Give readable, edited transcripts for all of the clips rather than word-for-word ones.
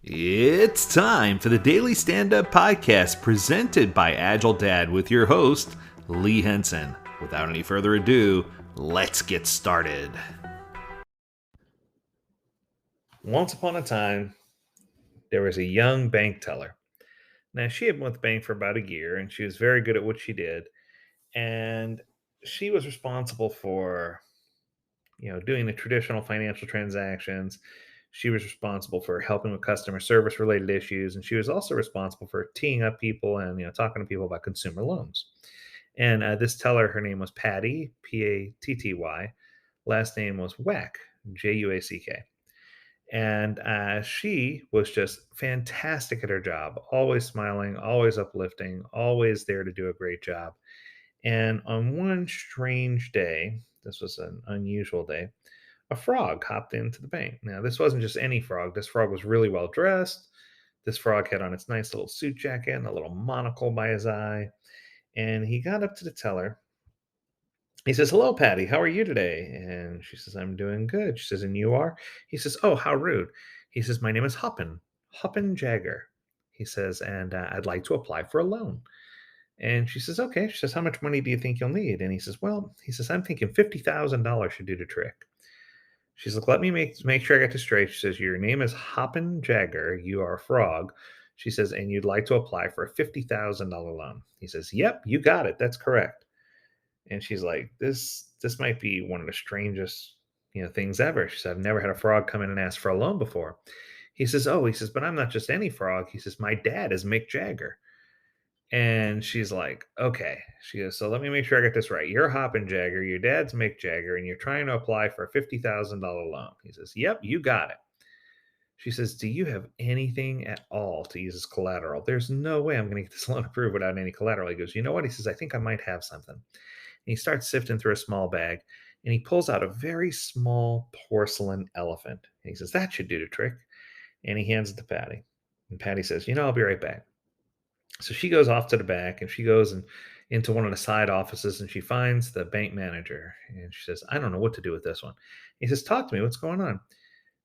It's time for the Daily Stand Up Podcast presented by AgileDad with your host, Lee Henson. Without any further ado, let's get started. Once upon a time, there was a young bank teller. Now, she had been with the bank for about a year and she was very good at what she did. And she was responsible for doing the traditional financial transactions. She was responsible for helping with customer service related issues, and she was also responsible for teeing up people and talking to people about consumer loans. And this teller, her name was Patty, Patty. Last name was Wack, Juack. And she was just fantastic at her job, always smiling, always uplifting, always there to do a great job. And on one strange day, this was an unusual day, a frog hopped into the bank. Now, this wasn't just any frog. This frog was really well dressed. This frog had on its nice little suit jacket and a little monocle by his eye. And he got up to the teller. He says, "Hello, Patty. How are you today?" And she says, "I'm doing good." She says, "And you are?" He says, "Oh, how rude." He says, "My name is Huppin Jagger." He says, "And I'd like to apply for a loan." And she says, "Okay." She says, "How much money do you think you'll need?" And he says, "Well," he says, "I'm thinking $50,000 should do the trick." She's like, "Let me make sure I get this straight." She says, "Your name is Hoppin Jagger. You are a frog." She says, "And you'd like to apply for a $50,000 loan." He says, "Yep, you got it. That's correct." And she's like, "This might be one of the strangest things ever." She said, "I've never had a frog come in and ask for a loan before." He says, "Oh," he says, "but I'm not just any frog." He says, "My dad is Mick Jagger." And she's like, "Okay." She goes, "So let me make sure I get this right. You're Hoppin Jagger, your dad's Mick Jagger, and you're trying to apply for a $50,000 loan." He says, "Yep, you got it." She says, "Do you have anything at all to use as collateral?" "There's no way I'm going to get this loan approved without any collateral." He goes, "You know what?" He says, "I think I might have something." And he starts sifting through a small bag and he pulls out a very small porcelain elephant. And he says, "That should do the trick." And he hands it to Patty. And Patty says, "I'll be right back." So she goes off to the back and she goes and into one of the side offices and she finds the bank manager and she says, "I don't know what to do with this one." He says, "Talk to me. What's going on?"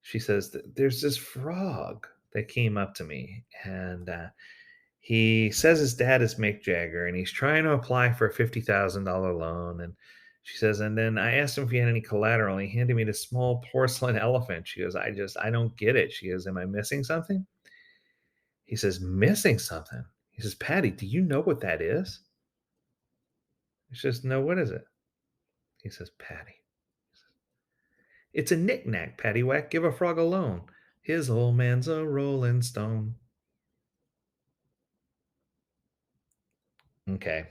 She says, "There's this frog that came up to me and he says his dad is Mick Jagger and he's trying to apply for a $50,000 loan." And she says, "And then I asked him if he had any collateral. And he handed me this small porcelain elephant." She goes, I don't get it." She goes, "Am I missing something?" He says, "Missing something?" He says, "Patty, do you know what that is?" She says, "No, what is it?" He says, "Patty, it's a knick-knack, paddywhack, give a frog a loan. His old man's a rolling stone." Okay.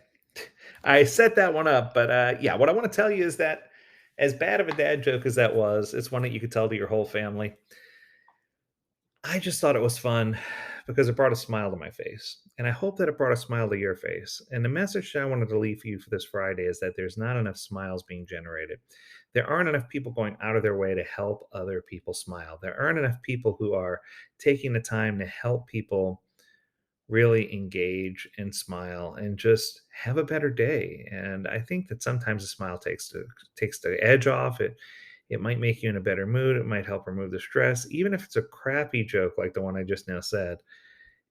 I set that one up, but, yeah, what I wanna tell you is that as bad of a dad joke as that was, it's one that you could tell to your whole family. I just thought it was fun because it brought a smile to my face, and I hope that it brought a smile to your face. And the message that I wanted to leave for you for this Friday is that there's not enough smiles being generated. There aren't enough people going out of their way to help other people smile. There aren't enough people who are taking the time to help people really engage and smile and just have a better day. And I think that sometimes a smile takes the edge off. It might make you in a better mood. It might help remove the stress, even if it's a crappy joke like the one I just now said.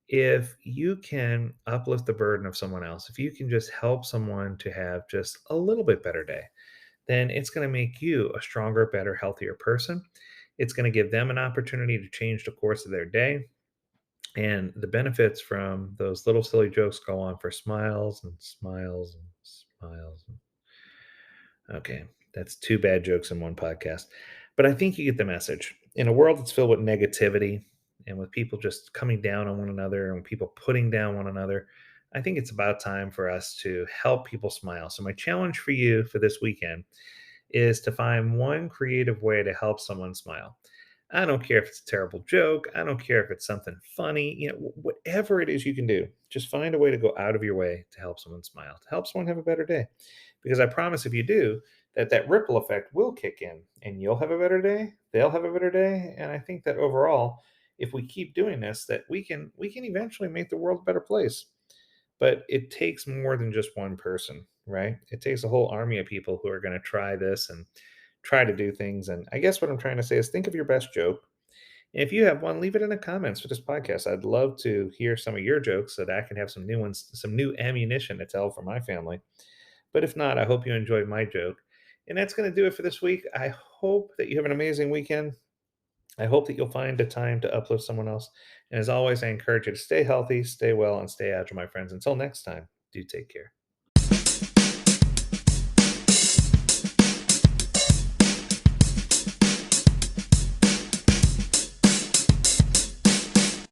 If you can uplift the burden of someone else, if you can just help someone to have just a little bit better day, then it's going to make you a stronger, better, healthier person. It's going to give them an opportunity to change the course of their day, and the benefits from those little silly jokes go on for smiles and smiles and smiles. Okay, that's two bad jokes in one podcast. But I think you get the message. In a world that's filled with negativity and with people just coming down on one another and people putting down one another, I think it's about time for us to help people smile. So, my challenge for you for this weekend is to find one creative way to help someone smile. I don't care if it's a terrible joke. I don't care if it's something funny. Whatever it is you can do, just find a way to go out of your way to help someone smile, to help someone have a better day. Because I promise if you do, that ripple effect will kick in and you'll have a better day, they'll have a better day. And I think that overall, if we keep doing this, that we can eventually make the world a better place. But it takes more than just one person, right? It takes a whole army of people who are going to try this and try to do things. And I guess what I'm trying to say is think of your best joke If you have one, leave it in the comments for this podcast. I'd love to hear some of your jokes so that I can have some new ones, some new ammunition to tell for my family. But if not, I hope you enjoyed my joke. And that's going to do it for this week. I hope that you have an amazing weekend. I hope that you'll find a time to uplift someone else. And as always, I encourage you to stay healthy, stay well, and stay agile, my friends. Until next time, do take care.